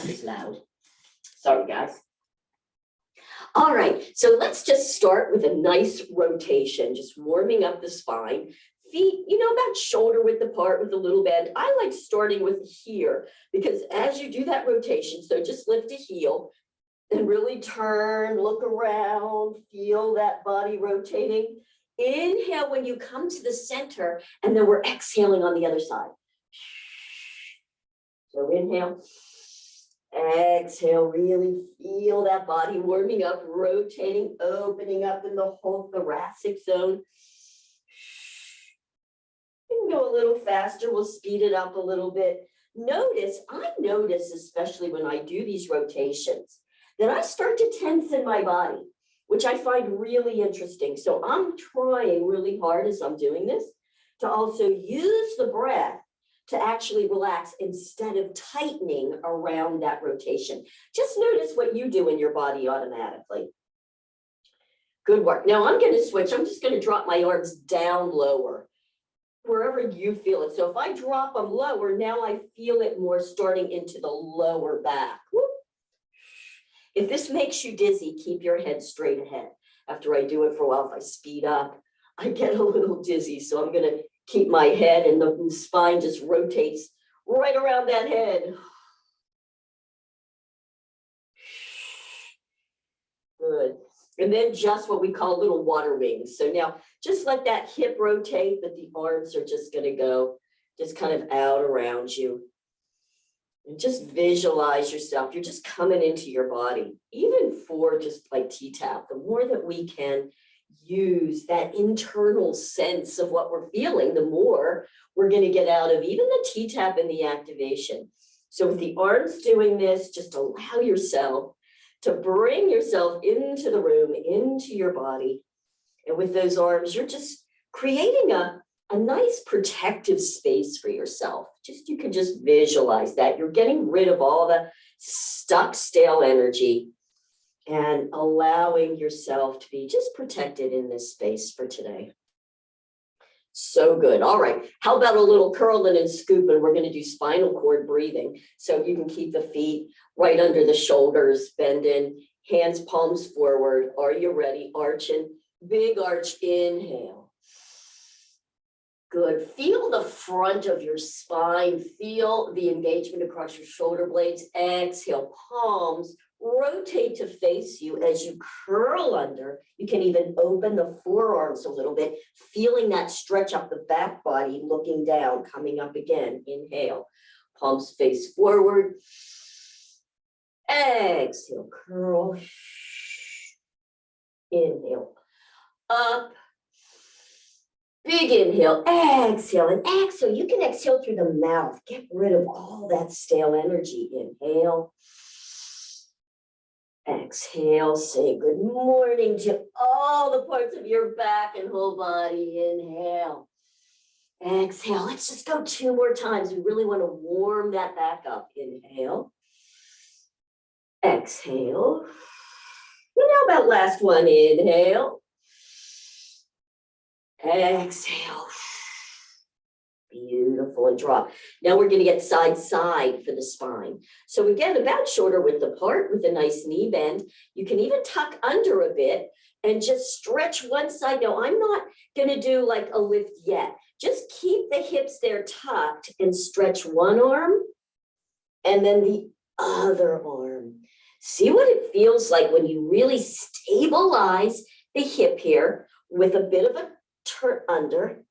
is loud. Sorry, guys. All right, so let's just start with a nice rotation, just warming up the spine. Feet, about shoulder width apart with a little bend. I like starting with here because as you do that rotation, so just lift a heel and really turn, look around, feel that body rotating. Inhale when you come to the center, and then we're exhaling on the other side. So inhale, exhale, really feel that body warming up, rotating, opening up in the whole thoracic zone. You can go a little faster, we'll speed it up a little bit. I notice, especially when I do these rotations, that I start to tense in my body, which I find really interesting. So I'm trying really hard as I'm doing this to also use the breath to actually relax instead of tightening around that rotation. Just notice what you do in your body automatically. Good work. Now I'm going to switch. I'm just going to drop my arms down lower, wherever you feel it. So if I drop them lower, now I feel it more starting into the lower back. Whoop. If this makes you dizzy, keep your head straight ahead. After I do it for a while, if I speed up, I get a little dizzy. So I'm going to keep my head, and the spine just rotates right around that head. Good. And then just what we call little water wings. So now just let that hip rotate, but the arms are just going to go just kind of out around you. And just visualize yourself. You're just coming into your body, even for just like T-tap. The more that we can use that internal sense of what we're feeling, the more we're going to get out of even the T-tap and the activation. So with the arms doing this, just allow yourself to bring yourself into the room, into your body. And with those arms, you're just creating a nice protective space for yourself. You can just visualize that. You're getting rid of all the stuck, stale energy and allowing yourself to be just protected in this space for today. So good. All right. How about a little curling and scooping? We're going to do spinal cord breathing. So you can keep the feet right under the shoulders, bending, hands, palms forward. Are you ready? Arching. Big arch. Inhale. Good. Feel the front of your spine. Feel the engagement across your shoulder blades. Exhale. Palms rotate to face you as you curl under. You can even open the forearms a little bit, feeling that stretch up the back body, looking down, coming up again. Inhale. Palms face forward. Exhale. Curl. Inhale. Up. Big inhale, exhale, and exhale. You can exhale through the mouth. Get rid of all that stale energy. Inhale. Exhale. Say good morning to all the parts of your back and whole body. Inhale. Exhale. Let's just go 2 more times. We really want to warm that back up. Inhale. Exhale. And now about last one. Inhale. Exhale. Beautiful, and drop. Now we're going to get side for the spine. So again, about shoulder width apart with a nice knee bend. You can even tuck under a bit and just stretch one side. Now I'm not going to do like a lift yet. Just keep the hips there tucked and stretch one arm and then the other arm. See what it feels like when you really stabilize the hip here with a bit of a turn under.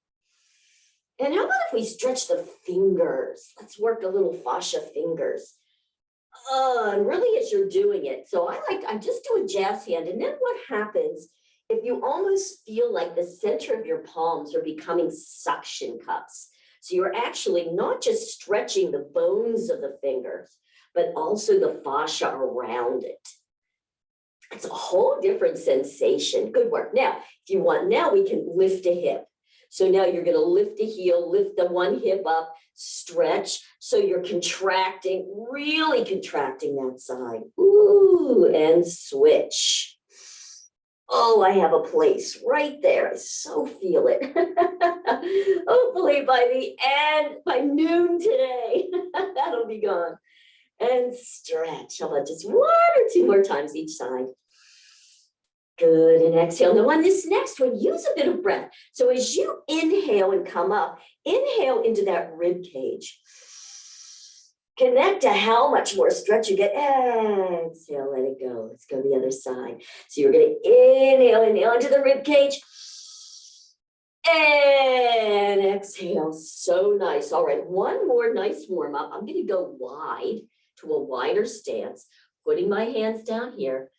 And how about if we stretch the fingers? Let's work a little fascia fingers. And really as you're doing it. So I just do a jazz hand. And then what happens if you almost feel like the center of your palms are becoming suction cups? So you're actually not just stretching the bones of the fingers, but also the fascia around it. It's a whole different sensation. Good work. Now, if you want, now we can lift a hip. So now you're going to lift a heel, lift the one hip up, stretch. So you're contracting, really contracting that side. Ooh, and switch. Oh, I have a place right there. I so feel it. Hopefully by noon today, that'll be gone. and stretch. How about just 1 or 2 more times each side? Good, and exhale. Now on this next one, use a bit of breath. So as you inhale and come up, inhale into that rib cage. Connect to how much more stretch you get. Exhale, let it go. Let's go to the other side. So you're going to inhale into the rib cage. And exhale. So nice. All right, one more nice warm up. I'm going to go wide to a wider stance, putting my hands down here.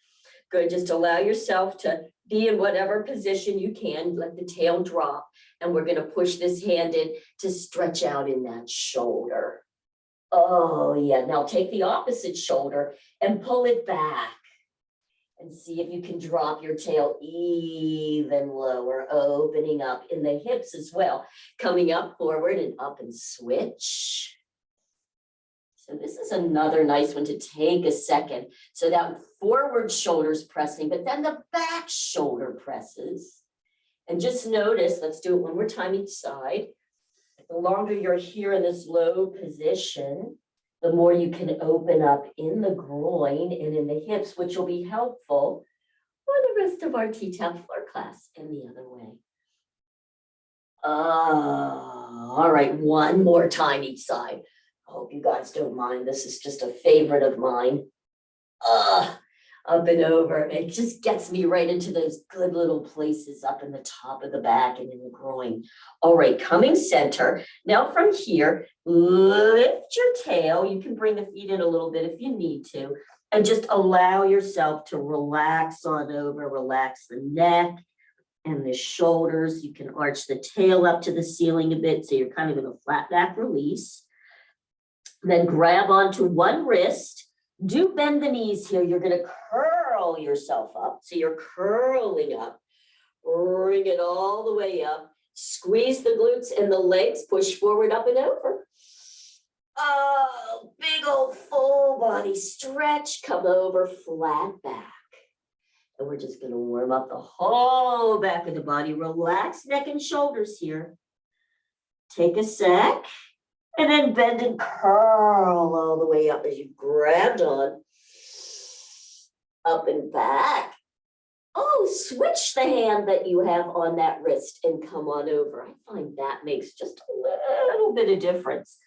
Good, just allow yourself to be in whatever position you can, let the tail drop, and we're gonna push this hand in to stretch out in that shoulder. Oh yeah, now take the opposite shoulder and pull it back. And see if you can drop your tail even lower, opening up in the hips as well. Coming up forward and up and switch. So this is another nice one to take a second. So that forward shoulder's pressing, but then the back shoulder presses. And just notice, let's do it one more time each side. The longer you're here in this low position, the more you can open up in the groin and in the hips, which will be helpful for the rest of our T-tap floor class and the other way. All right, one more time each side. I hope you guys don't mind. This is just a favorite of mine. Up and over. It just gets me right into those good little places up in the top of the back and in the groin. All right, coming center. Now from here, lift your tail. You can bring the feet in a little bit if you need to, and just allow yourself to relax on over, relax the neck and the shoulders. You can arch the tail up to the ceiling a bit, so you're kind of in a flat back release. Then grab onto one wrist. Do bend the knees here. You're going to curl yourself up. So you're curling up. Bring it all the way up. Squeeze the glutes and the legs. Push forward, up and over. Oh, big old full body stretch. Come over, flat back. And we're just going to warm up the whole back of the body. Relax neck and shoulders here. Take a sec. And then bend and curl all the way up as you grabbed on. Up and back. Oh, switch the hand that you have on that wrist and come on over. I find that makes just a little bit of difference.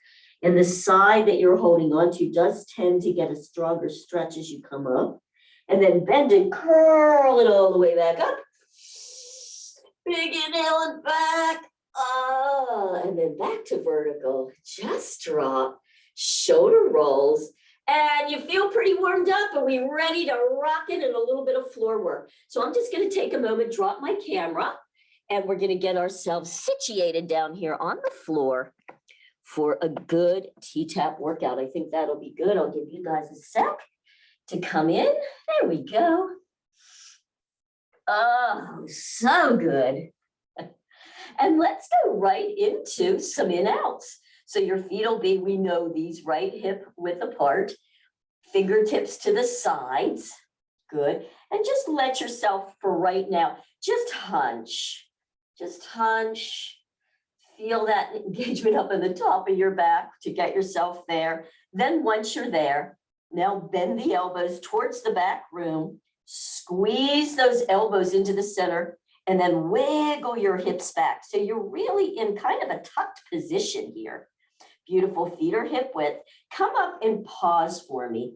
And the side that you're holding on to does tend to get a stronger stretch as you come up. And then bend and curl it all the way back up. Big inhale and back. And then back to vertical. Just drop, shoulder rolls, and you feel pretty warmed up and we're ready to rock it and a little bit of floor work. So I'm just going to take a moment, drop my camera, and we're going to get ourselves situated down here on the floor for a good T-tap workout. I think that'll be good. I'll give you guys a sec to come in. There we go. Oh, so good. And let's go right into some in-outs. So your feet will be, we know these, right hip width apart, fingertips to the sides. Good. And just let yourself, for right now, just hunch. Just hunch. Feel that engagement up in the top of your back to get yourself there. Then once you're there, now bend the elbows towards the back room. Squeeze those elbows into the center. And then wiggle your hips back. So you're really in kind of a tucked position here. Beautiful, feet are hip width. Come up and pause for me.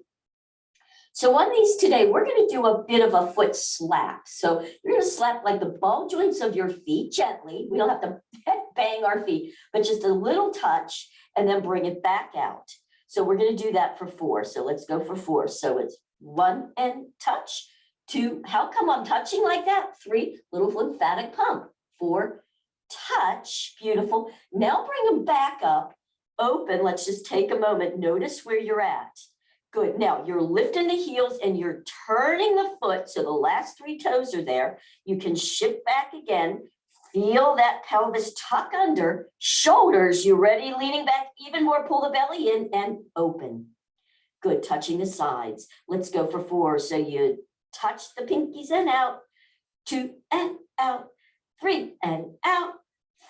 So on these today, we're going to do a bit of a foot slap. So you're going to slap like the ball joints of your feet gently. We don't have to bang our feet, but just a little touch and then bring it back out. So we're going to do that for 4. So let's go for 4. So it's 1 and touch. 2, how come I'm touching like that? 3, little lymphatic pump. 4, touch, beautiful. Now bring them back up, open. Let's just take a moment. Notice where you're at. Good. Now you're lifting the heels and you're turning the foot. So the last 3 toes are there. You can shift back again. Feel that pelvis tuck under. Shoulders, you ready? Leaning back even more. Pull the belly in and open. Good. Touching the sides. Let's go for 4. So you touch the pinkies and out, 2 and out, 3 and out,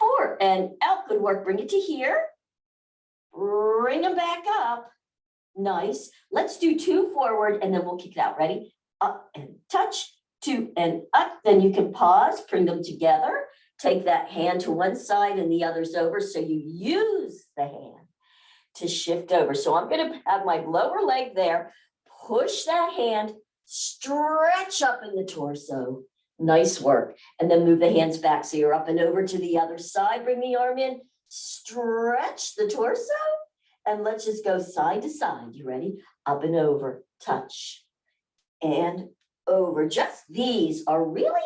4 and out. Good work. Bring it to here. Bring them back up. Nice. Let's do 2 forward and then we'll kick it out. Ready? Up and touch, 2 and up. Then you can pause, bring them together. Take that hand to one side and the other's over. So you use the hand to shift over. So I'm going to have my lower leg there. Push that hand, stretch up in the torso. Nice work. And then move the hands back. So you're up and over to the other side. Bring the arm in, stretch the torso. And let's just go side to side. You ready? Up and over, touch, and over. Just these are really,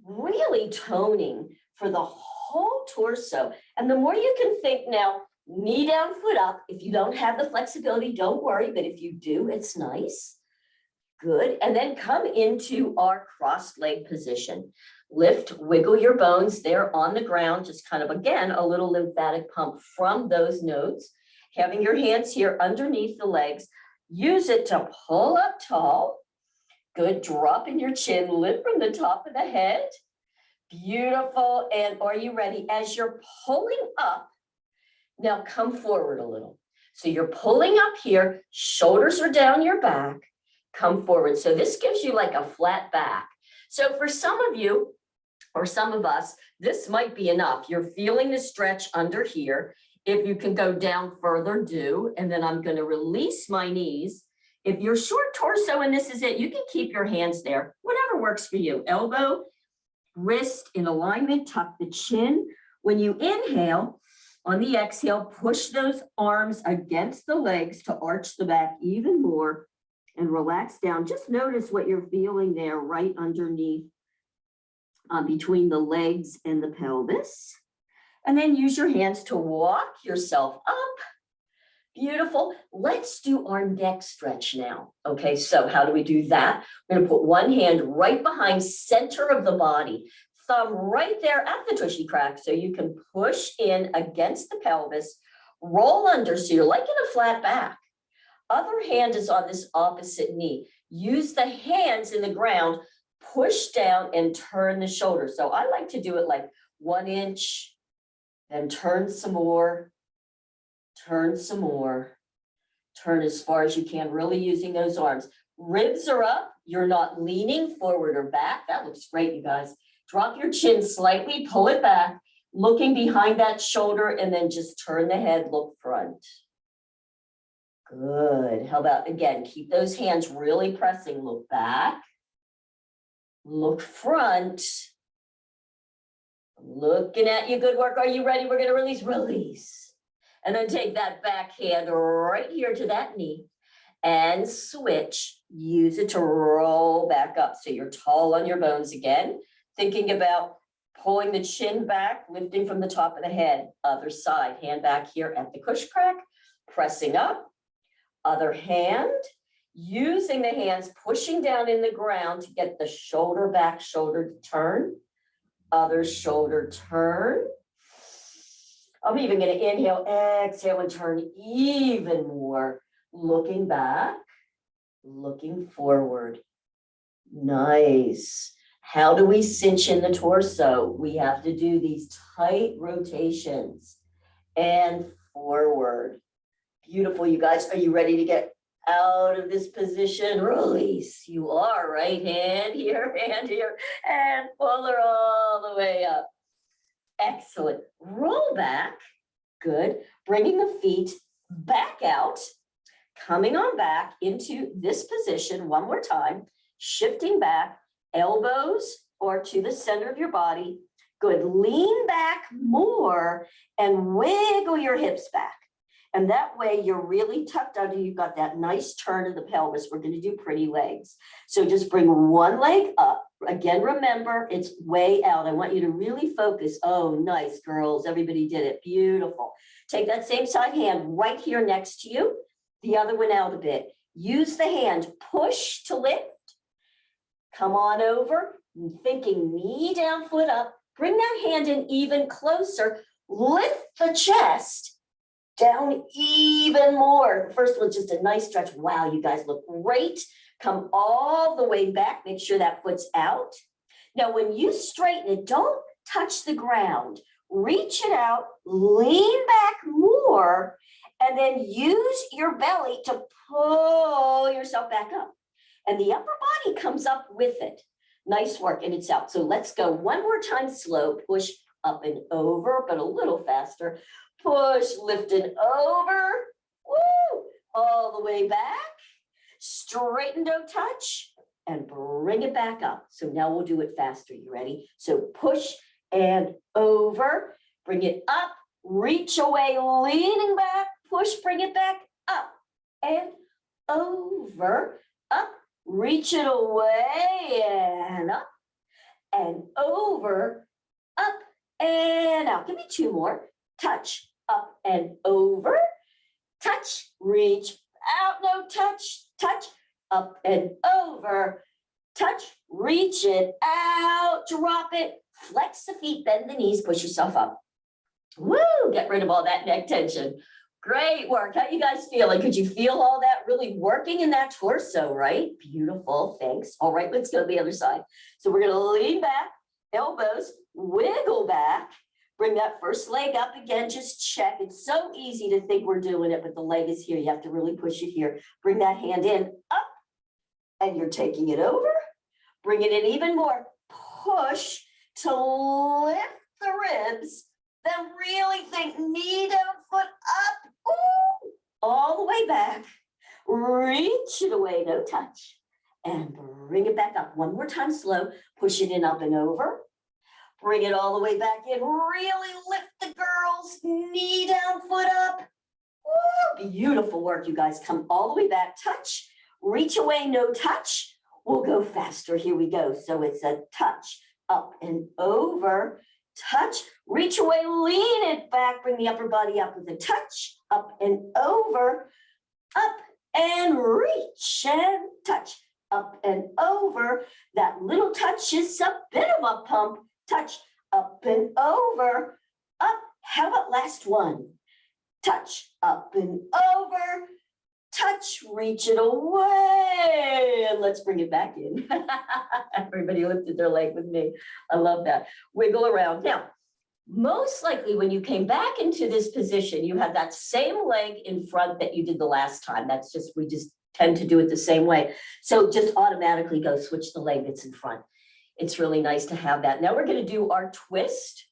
really toning for the whole torso. And the more you can think now, knee down, foot up. If you don't have the flexibility, don't worry. But if you do, it's nice. Good. And then come into our crossed leg position. Lift, wiggle your bones there on the ground. Just kind of, again, a little lymphatic pump from those nodes. Having your hands here underneath the legs. Use it to pull up tall. Good. Dropping your chin, lift from the top of the head. Beautiful. And are you ready? As you're pulling up, now come forward a little. So you're pulling up here, shoulders are down your back, come forward. So this gives you like a flat back. So for some of you, or some of us, this might be enough. You're feeling the stretch under here. If you can go down further, do. And then I'm going to release my knees. If you're short torso and this is it, you can keep your hands there, whatever works for you. Elbow, wrist in alignment, tuck the chin. When you inhale, on the exhale, push those arms against the legs to arch the back even more and relax down. Just notice what you're feeling there right underneath between the legs and the pelvis. And then use your hands to walk yourself up. Beautiful. Let's do our neck stretch now. Okay, so how do we do that? We're going to put one hand right behind center of the body. Thumb right there at the tushy crack so you can push in against the pelvis, roll under so you're like in a flat back. Other hand is on this opposite knee. Use the hands in the ground, push down and turn the shoulder. So I like to do it like 1 inch, then turn some more, turn some more, turn as far as you can, really using those arms. Ribs are up. You're not leaning forward or back. That looks great, you guys. Drop your chin slightly, pull it back, looking behind that shoulder, and then just turn the head, look front. Good. How about, again, keep those hands really pressing. Look back, look front. Looking at you, good work. Are you ready? We're going to release, release. And then take that back hand right here to that knee and switch. Use it to roll back up so you're tall on your bones again. Thinking about pulling the chin back, lifting from the top of the head. Other side, hand back here at the cush crack, pressing up. Other hand, using the hands, pushing down in the ground to get the shoulder back, shoulder to turn. Other shoulder turn. I'm even going to inhale, exhale, and turn even more. Looking back, looking forward. Nice. How do we cinch in the torso? We have to do these tight rotations and forward. Beautiful, you guys. Are you ready to get out of this position? Release. You are. Right hand here, and pull her all the way up. Excellent. Roll back. Good. Bringing the feet back out. Coming on back into this position one more time. Shifting back. Elbows or to the center of your body. Good. Lean back more and wiggle your hips back. And that way you're really tucked under. You've got that nice turn of the pelvis. We're going to do pretty legs. So just bring one leg up. Again, remember, it's way out. I want you to really focus. Oh, nice, girls. Everybody did it. Beautiful. Take that same side hand right here next to you. The other one out a bit. Use the hand. Push to lift. Come on over. Thinking knee down, foot up. Bring that hand in even closer. Lift the chest down even more. The first one's just a nice stretch. Wow, you guys look great. Come all the way back. Make sure that foot's out. Now, when you straighten it, don't touch the ground. Reach it out, lean back more, And then use your belly to pull yourself back up. And the upper body comes up with it. Nice work, and it's out. So let's go one more time slow. Push up and over, but a little faster. Push, lift and over. Woo! All the way back. Straighten, don't touch, and bring it back up. So now we'll do it faster. You ready? So push and over. Bring it up. Reach away, leaning back. Push, bring it back up and over. Up. Reach it away and up and over, up and out. Give me two more. Touch, up and over. Touch, reach out, no touch, touch, up and over. Touch, reach it out, drop it, flex the feet, bend the knees, push yourself up. Woo, get rid of all that neck tension. Great work. How you guys feeling? Could you feel all that really working in that torso, right? Beautiful, thanks. All right, let's go to the other side. So we're gonna lean back, elbows, wiggle back, bring that first leg up again, just check. It's so easy to think we're doing it, but the leg is here. You have to really push it here. Bring that hand in, up, and you're taking it over. Bring it in even more. Push to lift the ribs. Then really think knee down, foot up, ooh, all the way back. Reach it away, no touch. And bring it back up. One more time, slow. Push it in, up and over. Bring it all the way back in. Really lift the girls. Knee down, foot up. Woo, beautiful work, you guys. Come all the way back. Touch. Reach away, no touch. We'll go faster. Here we go. So it's a touch, up and over. Touch, reach away, lean it back, bring the upper body up with a touch, up and over, up and reach and touch, up and over. That little touch is a bit of a pump. Touch, up and over, up. How about last one? Touch, up and over, touch, reach it away, and let's bring it back in. Everybody lifted their leg with me. I love that. Wiggle around. Now, most likely when you came back into this position, you had that same leg in front that you did the last time. That's just, we just tend to do it the same way. So just automatically go switch the leg that's in front. It's really nice to have that. Now we're going to do our twist,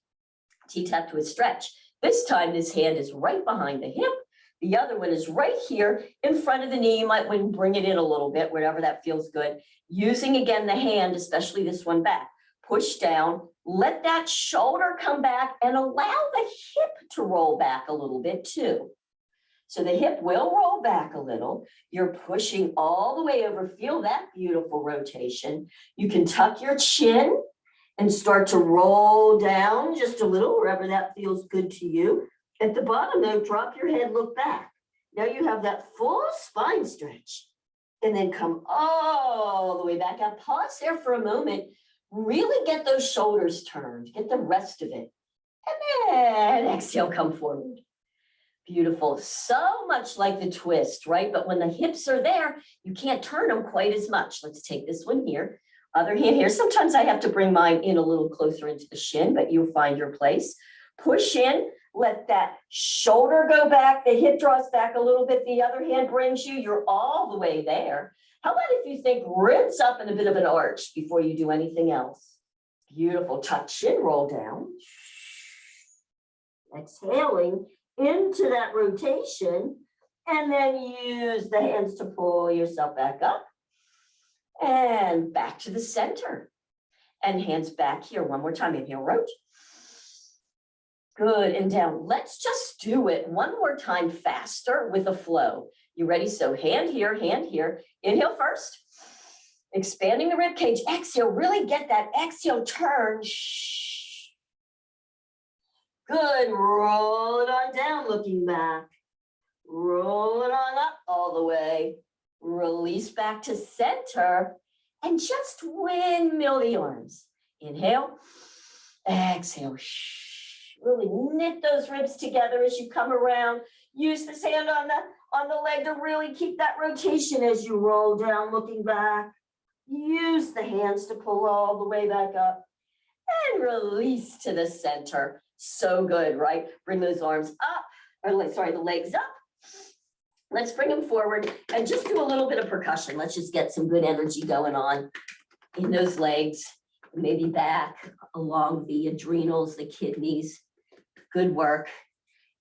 T-tap twist stretch. This time, this hand is right behind the hip. The other one is right here in front of the knee. You might want to bring it in a little bit, wherever that feels good. Using again the hand, especially this one back. Push down, let that shoulder come back and allow the hip to roll back a little bit too. So the hip will roll back a little. You're pushing all the way over. Feel that beautiful rotation. You can tuck your chin and start to roll down just a little, wherever that feels good to you. At the bottom though, drop your head, look back. Now you have that full spine stretch. And then come all the way back up. Pause there for a moment. Really get those shoulders turned. Get the rest of it. And then exhale, come forward. Beautiful. So much like the twist, right? But when the hips are there, you can't turn them quite as much. Let's take this one here. Other hand here. Sometimes I have to bring mine in a little closer into the shin, but you'll find your place. Push in. Let that shoulder go back. The hip draws back a little bit. The other hand brings you. You're all the way there. How about if you think ribs up and a bit of an arch before you do anything else? Beautiful. Tuck chin, roll down. Exhaling into that rotation. And then use the hands to pull yourself back up. And back to the center. And hands back here. One more time. Inhale, rotate. Good, and down. Let's just do it one more time faster with a flow. You ready? So hand here, Inhale first. Expanding the rib cage. Exhale, really get that exhale turn. Good, roll it on down, looking back. Roll it on up all the way. Release back to center. And just windmill the arms. Inhale, exhale. Really knit those ribs together as you come around. Use this hand on the leg to really keep that rotation as you roll down, looking back. Use the hands to pull all the way back up and release to the center. So good, right? Bring those arms up, or sorry, the legs up. Let's bring them forward and just do a little bit of percussion. Let's just get some good energy going on in those legs, maybe back along the adrenals, the kidneys. Good work.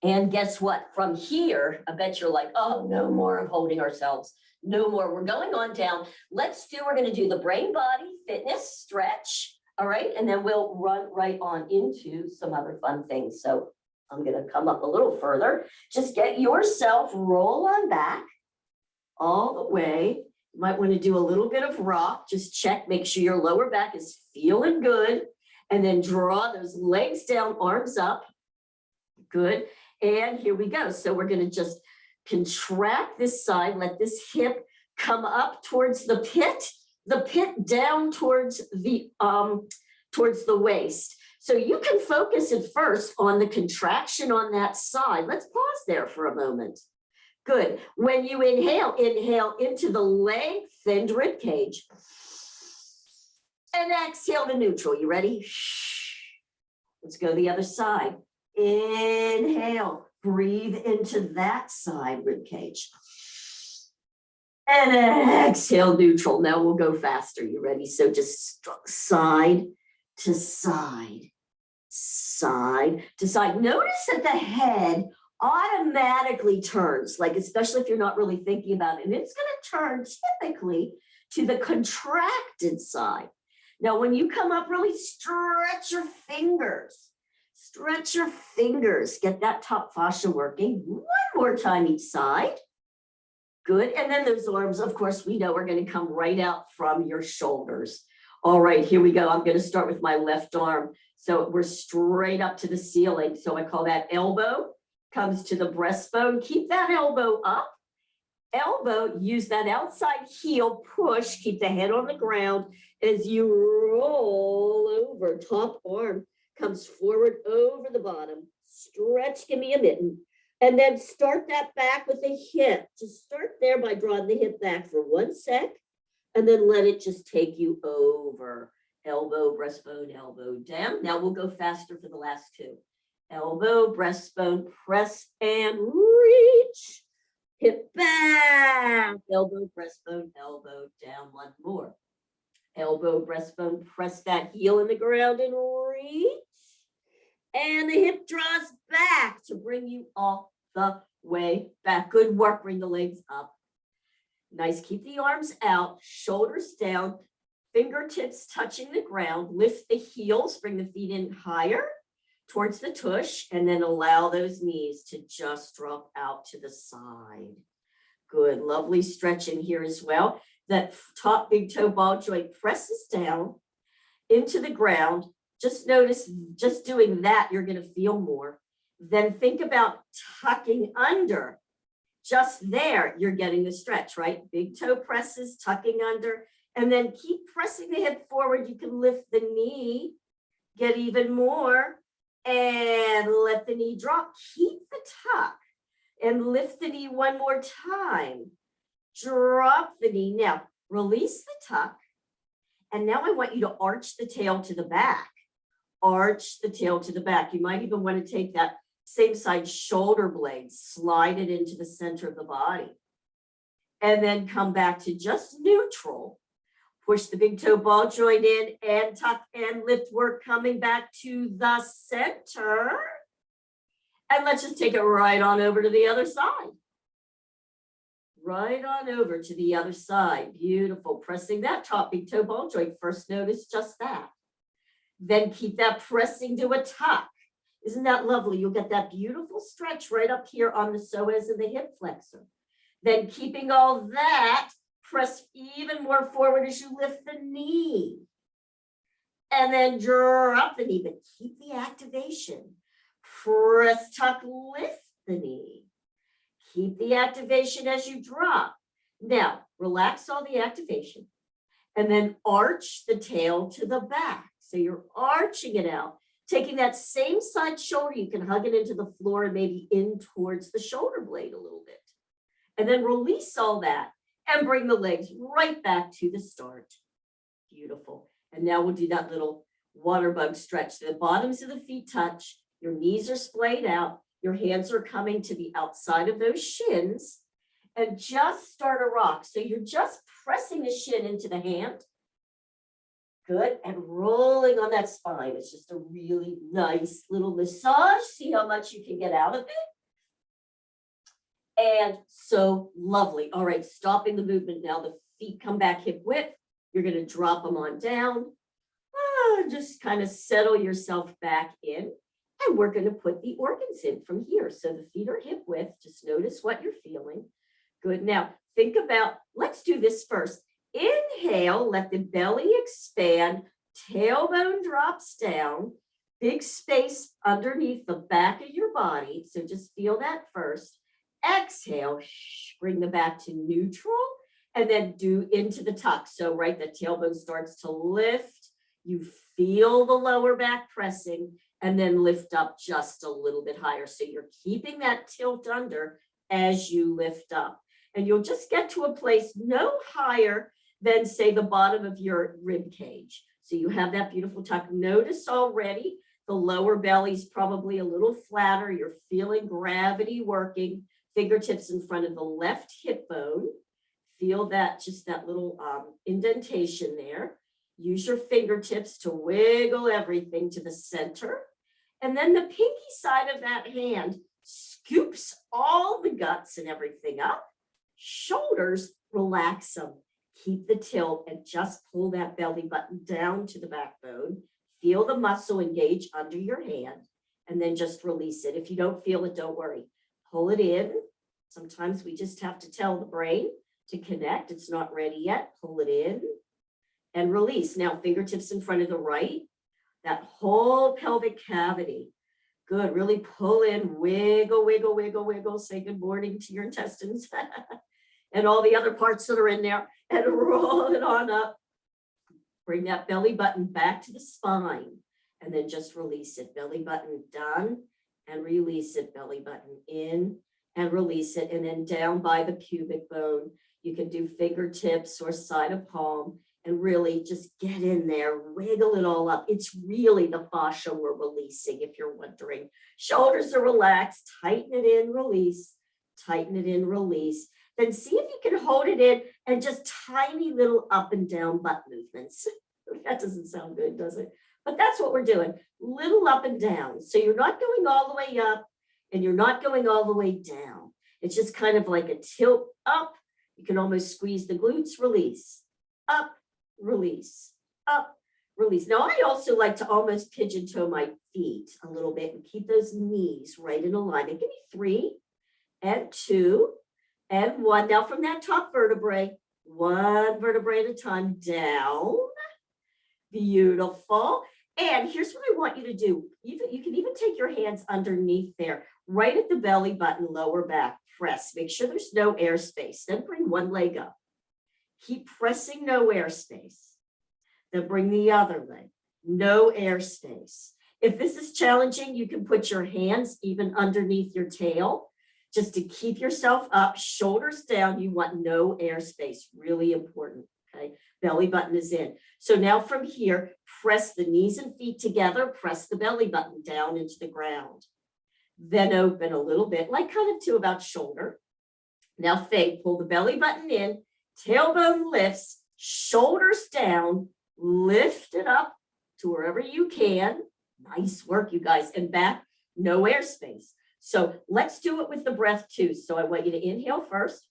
And guess what? From here, I bet you're like, oh, no more of holding ourselves. No more. We're going on down. We're going to do the brain body fitness stretch. All right. And then we'll run right on into some other fun things. So I'm going to come up a little further. Just get yourself, roll on back all the way. You might want to do a little bit of rock. Just check, make sure your lower back is feeling good. And then draw those legs down, arms up. Good. And here we go. So we're going to just contract this side, let this hip come up towards the pit down towards the waist. So you can focus at first on the contraction on that side. Let's pause there for a moment. Good. When you inhale into the lengthened rib cage. And exhale to neutral. You ready? Let's go the other side. Inhale. Breathe into that side rib cage. And exhale, neutral. Now we'll go faster. You ready? So just side to side, side to side. Notice that the head automatically turns, like especially if you're not really thinking about it. And it's going to turn typically to the contracted side. Now, when you come up, really stretch your fingers. Stretch your fingers. Get that top fascia working. One more time each side. Good. And then those arms, of course, we know are going to come right out from your shoulders. All right, here we go. I'm going to start with my left arm. So we're straight up to the ceiling. So I call that elbow, comes to the breastbone. Keep that elbow up. Elbow, use that outside heel, push, keep the head on the ground as you roll over. Top arm comes forward over the bottom. Stretch, give me a mitten. And then start that back with the hip. Just start there by drawing the hip back for 1 sec. And then let it just take you over. Elbow, breastbone, elbow down. Now we'll go faster for the last two. Elbow, breastbone, press and reach. Hip back. Elbow, breastbone, elbow down. One more. Elbow, breastbone, press that heel in the ground and reach. And the hip draws back to bring you all the way back. Good work. Bring the legs up. Nice. Keep the arms out, shoulders down, fingertips touching the ground. Lift the heels, bring the feet in higher towards the tush, and then allow those knees to just drop out to the side. Good. Lovely stretch in here as well. That top big toe ball joint presses down into the ground. Just notice, just doing that, you're going to feel more. Then think about tucking under. Just there, you're getting the stretch, right? Big toe presses, tucking under, and then keep pressing the hip forward. You can lift the knee, get even more, and let the knee drop. Keep the tuck and lift the knee one more time. Drop the knee. Now, release the tuck. And now I want you to arch the tail to the back. Arch the tail to the back. You might even want to take that same side shoulder blade, slide it into the center of the body. And then come back to just neutral. Push the big toe ball joint in and tuck and lift work coming back to the center. And let's just take it right on over to the other side. Right on over to the other side. Beautiful. Pressing that top big toe ball joint. First notice just that. Then keep that pressing to a tuck. Isn't that lovely? You'll get that beautiful stretch right up here on the psoas and the hip flexor. Then keeping all that, press even more forward as you lift the knee. And then drop the knee, but keep the activation. Press, tuck, lift the knee. Keep the activation as you drop. Now, relax all the activation. And then arch the tail to the back. So you're arching it out. Taking that same side shoulder, you can hug it into the floor and maybe in towards the shoulder blade a little bit. And then release all that and bring the legs right back to the start. Beautiful. And now we'll do that little water bug stretch. The bottoms of the feet touch. Your knees are splayed out. Your hands are coming to the outside of those shins. and just start a rock. So you're just pressing the shin into the hand. Good, and rolling on that spine. It's just a really nice little massage. See how much you can get out of it. And so lovely. All right, stopping the movement now. The feet come back hip width. You're going to drop them on down. Just kind of settle yourself back in. And we're going to put the organs in from here. So the feet are hip width. Just notice what you're feeling. Good. Now think about, let's do this first. Inhale, let the belly expand, tailbone drops down, big space underneath the back of your body. So just feel that first. Exhale, bring the back to neutral, and then do into the tuck. So right, the tailbone starts to lift. You feel the lower back pressing, and then lift up just a little bit higher. So you're keeping that tilt under as you lift up. And you'll just get to a place no higher than, say, the bottom of your rib cage. So you have that beautiful tuck. Notice already the lower belly's probably a little flatter. You're feeling gravity working. Fingertips in front of the left hip bone. Feel that, just that little indentation there. Use your fingertips to wiggle everything to the center. And then the pinky side of that hand scoops all the guts and everything up. Shoulders, relax them. Keep the tilt and just pull that belly button down to the backbone. Feel the muscle engage under your hand, and then just release it. If you don't feel it, don't worry. Pull it in. Sometimes we just have to tell the brain to connect. It's not ready yet. Pull it in and release. Now, fingertips in front of the right, that whole pelvic cavity. Good. Really pull in, wiggle, wiggle, wiggle, wiggle. Say good morning to your intestines and all the other parts that are in there, and roll it on up. Bring that belly button back to the spine, and then just release it. Belly button done, and release it. Belly button in, and release it. And then down by the pubic bone, you can do fingertips or side of palm, and really just get in there, wiggle it all up. It's really the fascia we're releasing, if you're wondering. Shoulders are relaxed, tighten it in, release, tighten it in, release. Then see if you can hold it in and just tiny little up and down butt movements. That doesn't sound good, does it? But that's what we're doing, little up and down. So you're not going all the way up and you're not going all the way down. It's just kind of like a tilt up. You can almost squeeze the glutes, release, up, release, up, release. Now, I also like to almost pigeon toe my feet a little bit and keep those knees right in alignment. Give me 3 and 2 and 1. Now from that top vertebrae, 1 vertebrae at a time down. Beautiful. And here's what I want you to do. You can even take your hands underneath there, right at the belly button, lower back, press. Make sure there's no airspace. Then bring one leg up. Keep pressing, no airspace. Then bring the other leg, no airspace. If this is challenging, you can put your hands even underneath your tail just to keep yourself up, shoulders down. You want no airspace, really important, okay? Belly button is in. So now from here, press the knees and feet together, press the belly button down into the ground. Then open a little bit, like kind of to about shoulder. Now think, pull the belly button in, tailbone lifts, shoulders down, lift it up to wherever you can. Nice work, you guys. And back, no airspace. So let's do it with the breath too. So I want you to inhale first.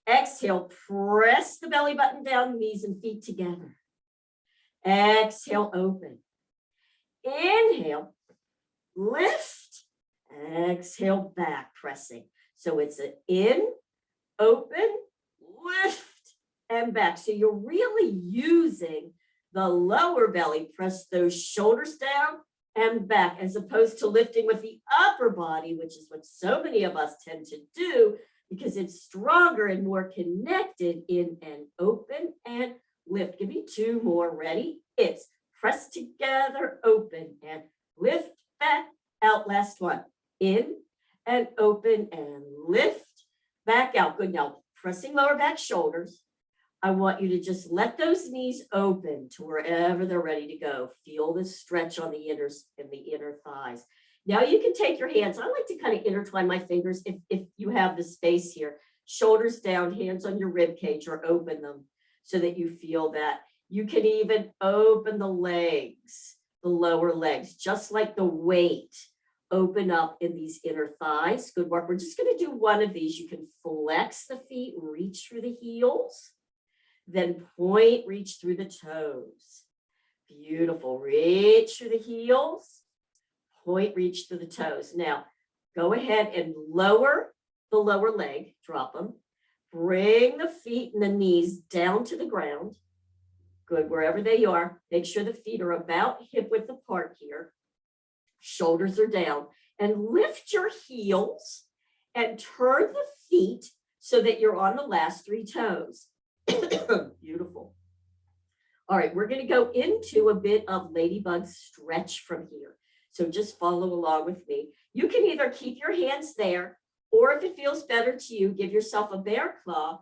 Exhale, press the belly button down, knees and feet together. Exhale, open. Inhale, lift. Exhale, back, pressing. So it's an in, open, lift, and back. So you're really using the lower belly, press those shoulders down and back, as opposed to lifting with the upper body, which is what so many of us tend to do because it's stronger and more connected. In and open and lift. Give me 2 more. Ready? It's press together, open and lift, back, out. Last one. In and open and lift, back out. Good. Now pressing lower back, shoulders. I want you to just let those knees open to wherever they're ready to go. Feel the stretch on the inner thighs. Now you can take your hands. I like to kind of intertwine my fingers if you have the space here. shoulders down, hands on your rib cage or open them so that you feel that. You can even open the legs, the lower legs, just like the weight. Open up in these inner thighs. Good work. We're just going to do one of these. You can flex the feet, reach through the heels, then point, reach through the toes. Beautiful. Reach through the heels, point, reach through the toes. Now, go ahead and lower the lower leg, drop them. Bring the feet and the knees down to the ground. Good, wherever they are. Make sure the feet are about hip width apart here. Shoulders are down, and lift your heels and turn the feet so that you're on the last three toes. Beautiful. All right, we're going to go into a bit of ladybug stretch from here. So just follow along with me. You can either keep your hands there, or if it feels better to you, give yourself a bear claw.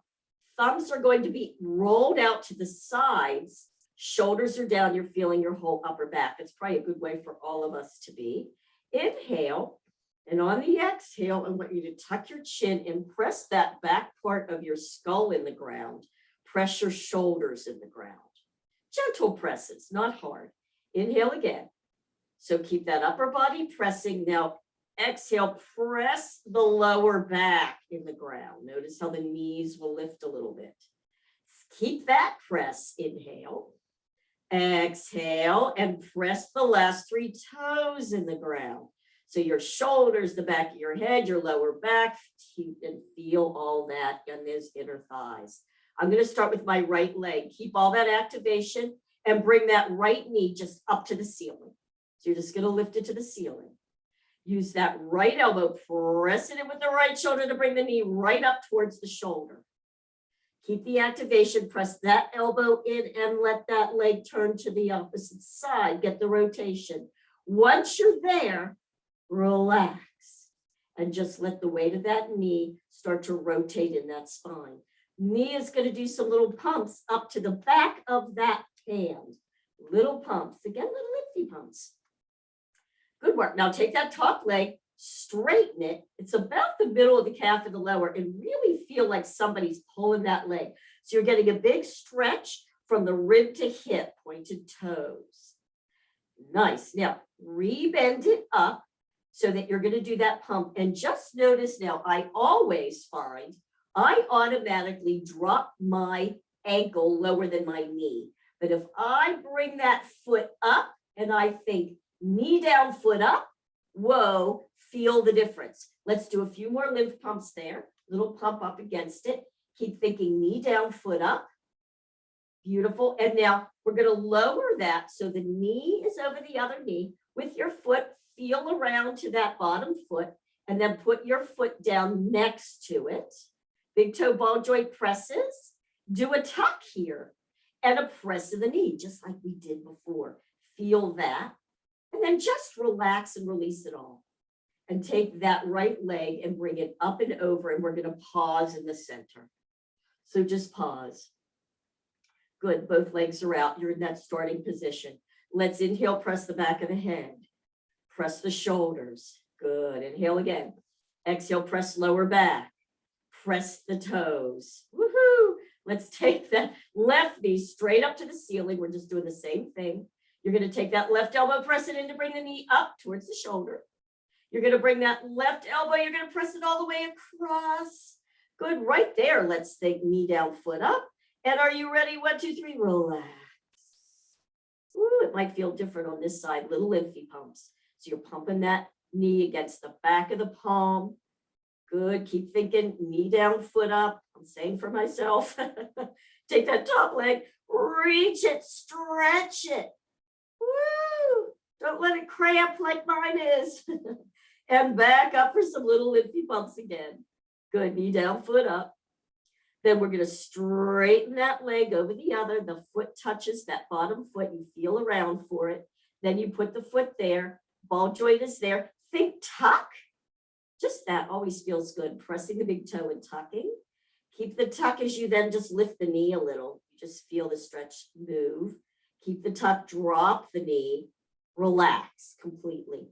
Thumbs are going to be rolled out to the sides. Shoulders are down. You're feeling your whole upper back. It's probably a good way for all of us to be. Inhale. And on the exhale, I want you to tuck your chin and press that back part of your skull in the ground. Press your shoulders in the ground. Gentle presses, not hard. Inhale again. So keep that upper body pressing. Now exhale, press the lower back in the ground. Notice how the knees will lift a little bit. Keep that press. Inhale. Exhale and press the last three toes in the ground. So your shoulders, the back of your head, your lower back, and feel all that in those inner thighs. I'm going to start with my right leg. Keep all that activation and bring that right knee just up to the ceiling. So you're just going to lift it to the ceiling. Use that right elbow, press it in with the right shoulder to bring the knee right up towards the shoulder. Keep the activation, press that elbow in and let that leg turn to the opposite side. Get the rotation. Once you're there, relax and just let the weight of that knee start to rotate in that spine. Knee is going to do some little pumps up to the back of that hand. Little pumps. Again, little lifty pumps. Good work. Now take that top leg, straighten it. It's about the middle of the calf and the lower, and really feel like somebody's pulling that leg. So you're getting a big stretch from the rib to hip, pointed toes. Nice. Now rebend it up so that you're going to do that pump. And just notice now, I always find I automatically drop my ankle lower than my knee. But if I bring that foot up and I think knee down, foot up, whoa, feel the difference. Let's do a few more lymph pumps there. Little pump up against it. Keep thinking knee down, foot up. Beautiful. And now we're going to lower that so the knee is over the other knee. With your foot, feel around to that bottom foot and then put your foot down next to it. Big toe ball joint presses. Do a tuck here and a press of the knee, just like we did before. Feel that. And then just relax and release it all. And take that right leg and bring it up and over, and we're going to pause in the center. So just pause. Good, both legs are out. You're in that starting position. Let's inhale, press the back of the head. Press the shoulders. Good, inhale again. Exhale, press lower back. Press the toes. Woohoo! Let's take that left knee straight up to the ceiling. We're just doing the same thing. You're going to take that left elbow, press it in to bring the knee up towards the shoulder. You're going to bring that left elbow, you're going to press it all the way across. Good, right there. Let's think knee down, foot up. And are you ready? 1, 2, 3, relax. Ooh, it might feel different on this side, little lymphy pumps. So you're pumping that knee against the back of the palm. Good, keep thinking knee down, foot up. I'm saying for myself. Take that top leg, reach it, stretch it. Woo! Don't let it cramp like mine is. And back up for some little lymphy bumps again. Good, knee down, foot up. Then we're going to straighten that leg over the other. The foot touches that bottom foot. You feel around for it. Then you put the foot there. Ball joint is there. Think tuck. Just that always feels good. Pressing the big toe and tucking. Keep the tuck as you then just lift the knee a little. You just feel the stretch move. Keep the tuck, drop the knee. Relax completely.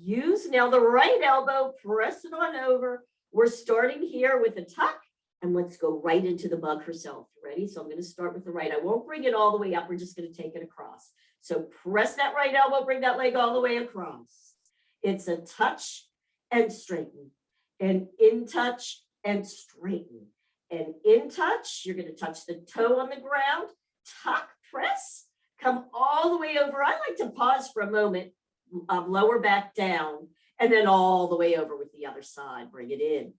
Use now the right elbow, press it on over. We're starting here with a tuck And let's go right into the bug herself. Ready? So I'm going to start with the right. I won't bring it all the way up. We're just going to take it across. So press that right elbow, bring that leg all the way across. It's a touch and straighten, and in touch and straighten, and in touch. You're going to touch the toe on the ground, tuck, press, come all the way over. I like to pause for a moment, lower back down, and then all the way over with the other side. Bring it in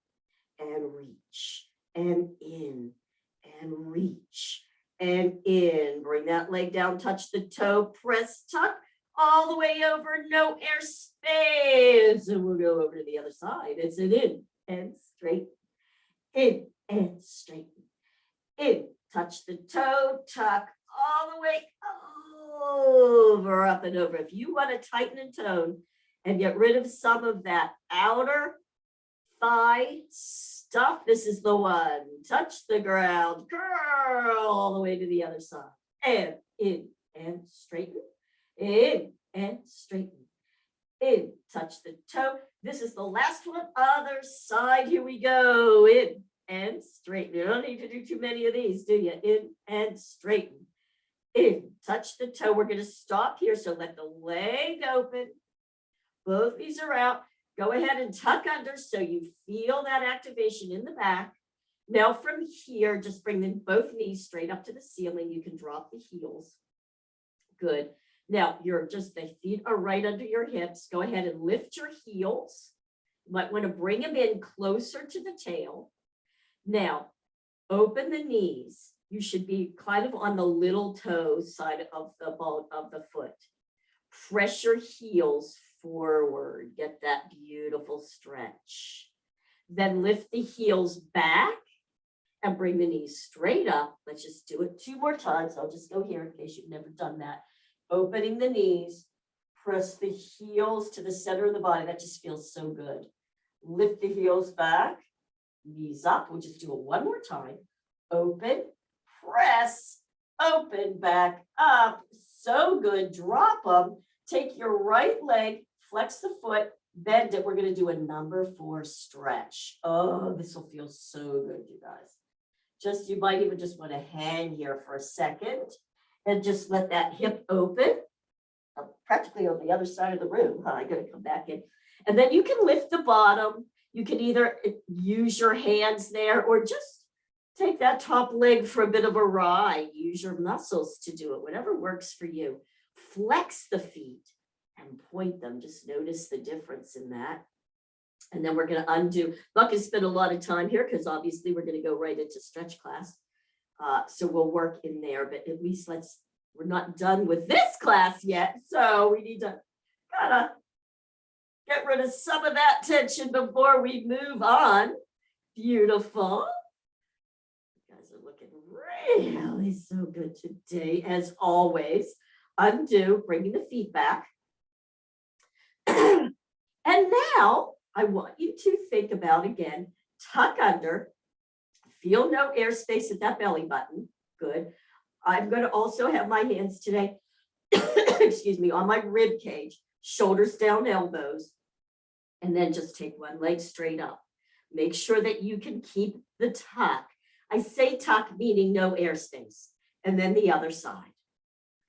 and reach and in and reach and in. Bring that leg down, touch the toe, press, tuck, all the way over, no air space. And we'll go over to the other side. It's an in and straighten, in and straighten, in, touch the toe, tuck, all the way over, up and over. If you want to tighten and tone and get rid of some of that outer thigh stuff, this is the one. Touch the ground, curl all the way to the other side, and in and straighten, in and straighten, in, touch the toe. This is the last one, other side. Here we go. In and straighten. You don't need to do too many of these, do you? In and straighten, in, touch the toe. We're going to stop here. So let the leg open. Both knees are out. Go ahead and tuck under so you feel that activation in the back. Now from here, just bring them both knees straight up to the ceiling. You can drop the heels. Good. Now the feet are right under your hips. Go ahead and lift your heels. You might want to bring them in closer to the tail. Now open the knees. You should be kind of on the little toe side of the ball of the foot. Press your heels forward. Get that beautiful stretch. Then lift the heels back and bring the knees straight up. Let's just do it 2 more times. I'll just go here in case you've never done that. Opening the knees, press the heels to the center of the body. That just feels so good. Lift the heels back, knees up. We'll just do it 1 more time. Open, press, open, back up. So good. Drop them. Take your right leg, flex the foot, bend it. We're going to do a number 4 stretch. Oh, this will feel so good, you guys. You might even just want to hang here for a second and just let that hip open. I'm practically on the other side of the room. I'm going to come back in. And then you can lift the bottom. You can either use your hands there or just take that top leg for a bit of a ride. Use your muscles to do it, whatever works for you. Flex the feet and point them. Just notice the difference in that. And then we're going to undo. I'm not going to spend a lot of time here because obviously we're going to go right into stretch class. So we'll work in there, but at least we're not done with this class yet. So we need to kind of get rid of some of that tension before we move on. Beautiful. You guys are looking really so good today, as always. Undo, bringing the feet back. And now I want you to think about, again, tuck under, feel no airspace at that belly button. Good. I'm going to also have my hands today, excuse me, on my rib cage, shoulders down, elbows, and then just take one leg straight up. Make sure that you can keep the tuck. I say tuck, meaning no airspace, and then the other side.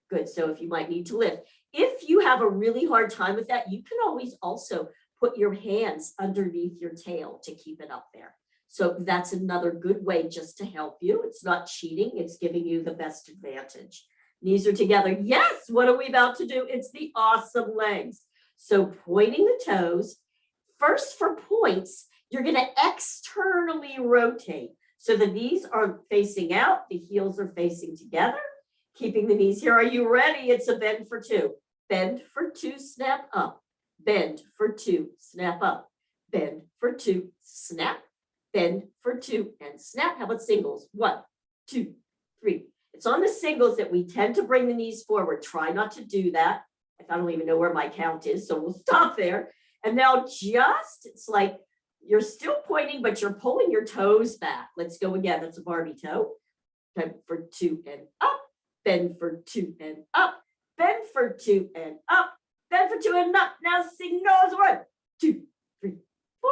Good. So if you might need to lift, if you have a really hard time with that, you can always also put your hands underneath your tail to keep it up there. So that's another good way just to help you. It's not cheating. It's giving you the best advantage. Knees are together. Yes. What are we about to do? It's the awesome legs. So pointing the toes. First for points, you're going to externally rotate. So the knees are facing out. The heels are facing together. Keeping the knees here. Are you ready? It's a bend for 2. Bend for 2, snap up. Bend for 2, snap up. Bend for 2, snap. Bend for 2 and snap. How about singles? 1, 2, 3. It's on the singles that we tend to bring the knees forward. Try not to do that. I don't even know where my count is, so we'll stop there. And now it's like you're still pointing, but you're pulling your toes back. Let's go again. That's a Barbie toe. Bend for 2 and up. Bend for 2 and up. Bend for 2 and up. Bend for 2 and up. Now singles. 1, 2, 3, 4,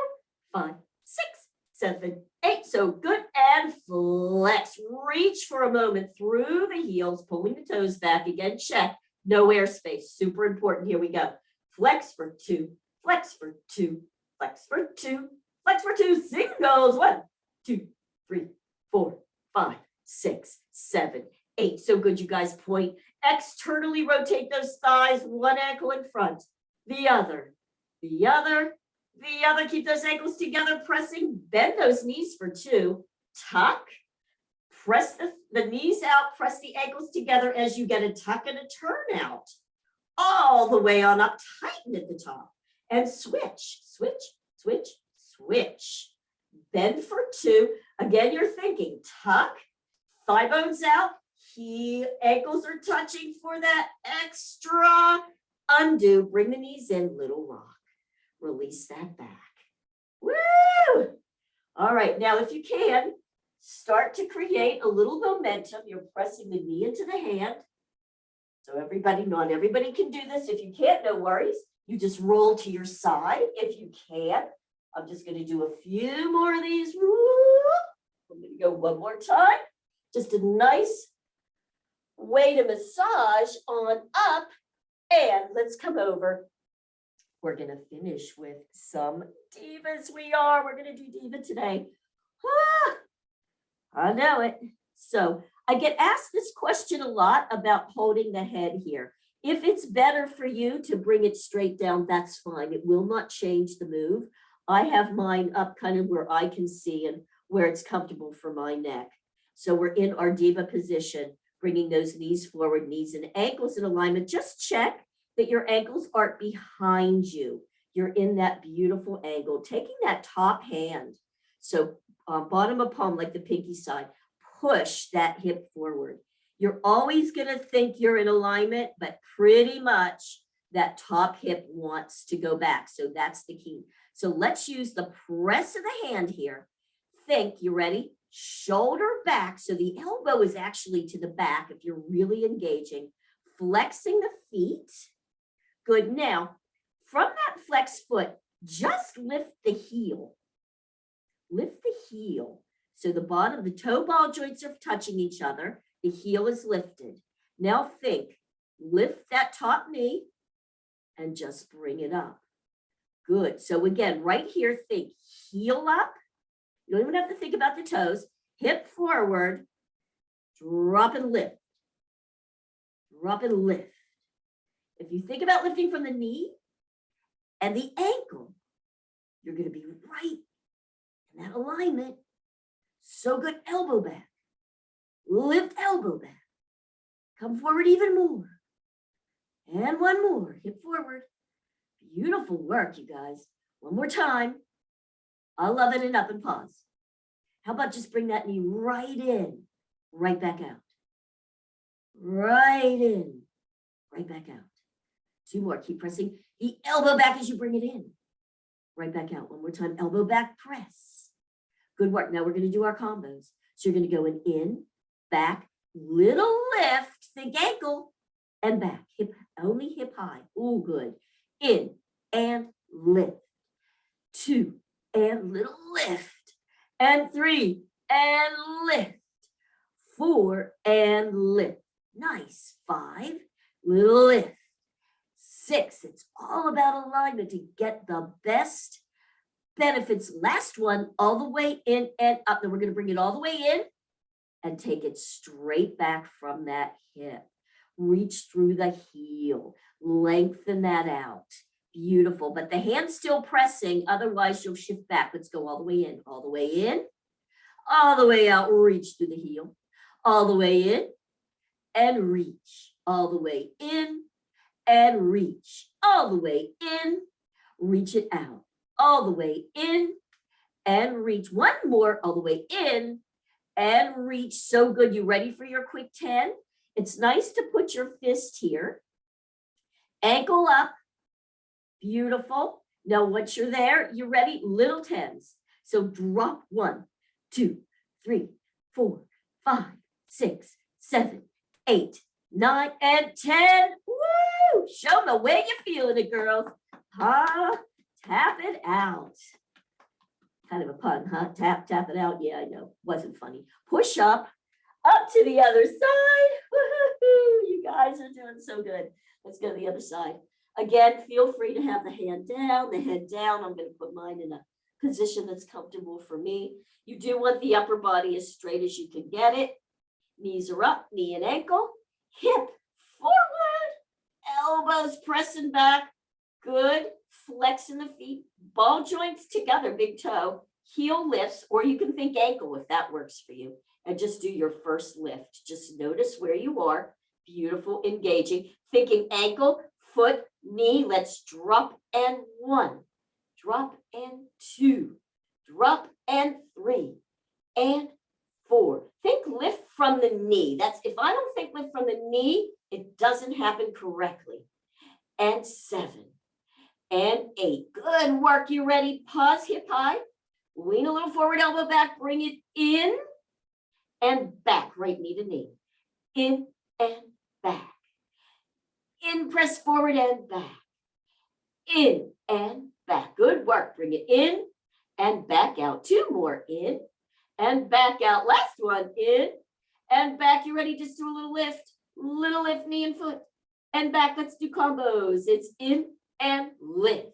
5, 6, 7, 8. So good. And flex. Reach for a moment through the heels, pulling the toes back. Again, check. No airspace. Super important. Here we go. Flex for 2. Flex for 2. Flex for 2. Flex for 2. Singles. 1, 2, 3, 4, 5, 6, 7, 8. So good. You guys point. Externally rotate those thighs. One ankle in front. The other. The other. The other. Keep those ankles together, pressing. Bend those knees for 2. Tuck. Press the knees out. Press the ankles together as you get a tuck and a turn out. All the way on up. Tighten at the top. And switch, switch, switch, switch. Bend for 2. Again, you're thinking tuck, thigh bones out, ankles are touching for that extra. Undo, bring the knees in, little rock. Release that back. Woo! All right, now if you can, start to create a little momentum. You're pressing the knee into the hand. So everybody, not everybody can do this. If you can't, no worries. You just roll to your side if you can. I'm just going to do a few more of these. I'm going to go one more time. Just a nice way to massage on up. And let's come over. We're going to finish with some divas. We're going to do diva today. I know it. So I get asked this question a lot about holding the head here. If it's better for you to bring it straight down, that's fine. It will not change the move. I have mine up kind of where I can see and where it's comfortable for my neck. So we're in our diva position, bringing those knees forward, knees and ankles in alignment. Just check that your ankles aren't behind you. You're in that beautiful angle, taking that top hand. So bottom of palm, like the pinky side, push that hip forward. You're always going to think you're in alignment, but pretty much that top hip wants to go back. So that's the key. So let's use the press of the hand here. Think, you ready? Shoulder back. So the elbow is actually to the back if you're really engaging. Flexing the feet. Good. Now, from that flex foot, just lift the heel. Lift the heel. So the bottom, the toe ball joints are touching each other. The heel is lifted. Now think, lift that top knee and just bring it up. Good. So again, right here, think heel up. You don't even have to think about the toes. Hip forward, drop and lift. Drop and lift. If you think about lifting from the knee and the ankle, you're going to be right in that alignment. So good. Elbow back. Lift elbow back. Come forward even more. And one more. Hip forward. Beautiful work, you guys. One more time. I love it. And up and pause. How about just bring that knee right in, right back out. Right in, right back out. 2 more. Keep pressing the elbow back as you bring it in. Right back out. One more time. Elbow back, press. Good work. Now we're going to do our combos. So you're going to go in, back, little lift, think ankle, and back. Hip, only hip high. Oh, good. In and lift. 2 and little lift. And 3 and lift. 4 and lift. Nice. 5, little lift. 6, it's all about alignment to get the best benefits. Last one, all the way in and up. Then we're going to bring it all the way in and take it straight back from that hip. Reach through the heel. Lengthen that out. Beautiful. But the hand's still pressing. Otherwise, you'll shift back. Let's go all the way in. All the way in. All the way out. Reach through the heel. All the way in. And reach. All the way in. And reach. All the way in. Reach it out. All the way in. And reach. One more. All the way in. And reach. So good. You ready for your quick 10? It's nice to put your fist here. Ankle up. Beautiful. Now, once you're there, you're ready. Little 10s. So drop 1, 2, 3, 4, 5, 6, 7, 8, 9, and 10. Woo! Show me where you're feeling it, girls. Tap it out. Kind of a pun, huh? Tap, tap it out. Yeah, I know. Wasn't funny. Push up to the other side. Woo-hoo-hoo. You guys are doing so good. Let's go to the other side. Again, feel free to have the hand down, the head down. I'm going to put mine in a position that's comfortable for me. You do want the upper body as straight as you can get it. Knees are up, knee and ankle. Hip forward. Elbows pressing back. Good. Flexing the feet. Ball joints together, big toe. Heel lifts, or you can think ankle if that works for you. And just do your first lift. Just notice where you are. Beautiful, engaging. Thinking ankle, foot, knee. Let's drop and 1. Drop and 2. Drop and 3. And 4. Think lift from the knee. That's if I don't think lift from the knee, it doesn't happen correctly. And 7. And 8. Good work. You ready? Pause, hip high. Lean a little forward, elbow back. Bring it in and back. Right knee to knee. In and back. In, press forward and back. In and back. Good work. Bring it in and back out. 2 more. In and back out. Last one. In and back. You ready? Just do a little lift. Little lift, knee and foot. And back. Let's do combos. It's in and lift.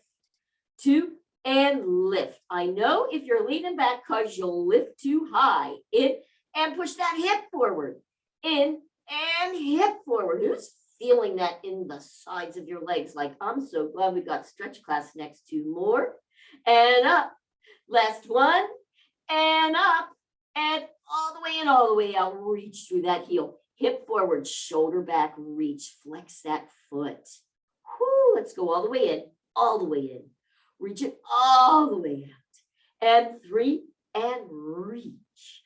2 and lift. I know if you're leaning back because you'll lift too high. In and push that hip forward. In and hip forward. Who's feeling that in the sides of your legs? Like, I'm so glad we got stretch class next. 2 more. And up. Last one. And up. And all the way in, all the way out. Reach through that heel. Hip forward, shoulder back, reach. Flex that foot. Whoo, let's go all the way in, all the way in. Reach it all the way out. And 3, and reach.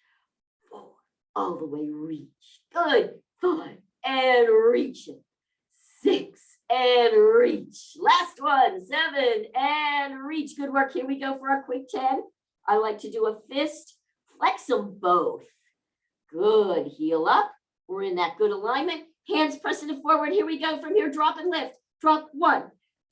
4, all the way, reach. Good. 5, and reach it. 6, and reach. Last one, 7, and reach. Good work. Here we go for our quick 10. I like to do a fist. Flex them both. Good. Heel up. We're in that good alignment. Hands pressing it forward. Here we go. From here, drop and lift. Drop 1,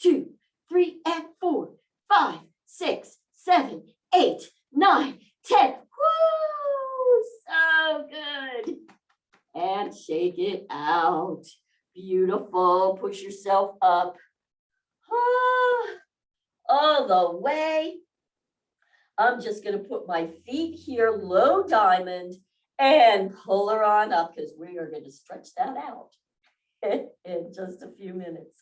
2, 3, and 4, 5, 6, 7, 8, 9, 10. Woo! So good. And shake it out. Beautiful. Push yourself up. All the way. I'm just going to put my feet here, low diamond, and pull her on up because we are going to stretch that out in just a few minutes.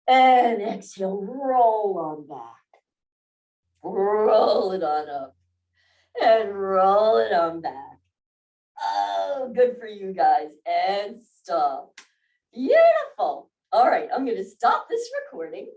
And exhale, roll on back. Roll it on up. And roll it on back. Oh, good for you guys. And stop. Beautiful. All right, I'm going to stop this recording.